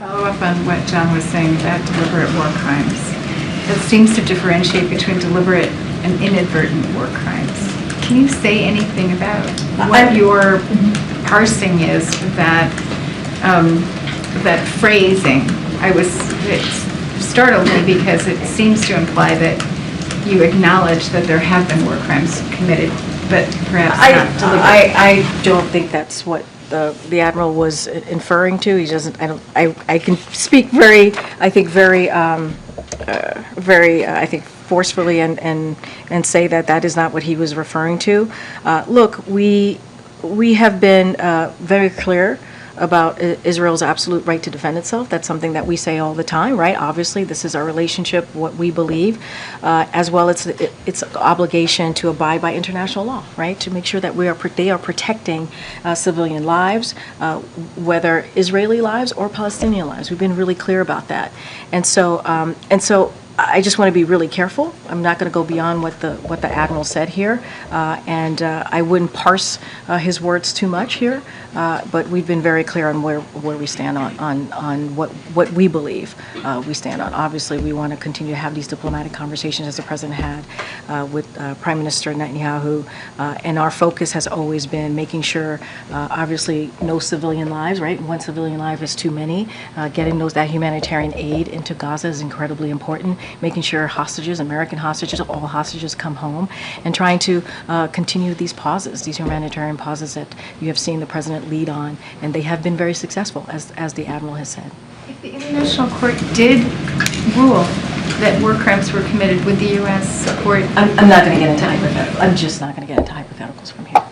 Follow up on what John was saying about deliberate war crimes. That seems to differentiate between deliberate and inadvertent war crimes. Can you say anything about what your parsing is of that that phrasing? It startled me because it seems to imply that you acknowledge that there have been war crimes committed, but perhaps not deliberate. I don't think that's what the Admiral was inferring to. He doesn't. I can speak very forcefully and say that that is not what he was referring to. Look, we have been very clear about Israel's absolute right to defend itself. That's something that we say all the time, right? Obviously, this is our relationship, what we believe, as well as its obligation to abide by international law, right? To make sure that they are protecting civilian lives, whether Israeli lives or Palestinian lives. We've been really clear about that, and so I just want to be really careful. I'm not going to go beyond what the Admiral said here, and I wouldn't parse his words too much here. But we've been very clear on where we stand on what we believe we stand on. Obviously, we want to continue to have these diplomatic conversations as the President had with Prime Minister Netanyahu, and our focus has always been making sure, obviously, no civilian lives, right? One civilian life is too many. Getting that humanitarian aid into Gaza is incredibly important. Making sure hostages, American hostages, all hostages come home, and trying to continue these pauses, these humanitarian pauses that you have seen the President lead on, and they have been very successful, as the Admiral has said. If the International Court did rule that war crimes were committed, would the U.S. support? I'm not going to get into hypotheticals. I'm just not going to get into hypotheticals from here.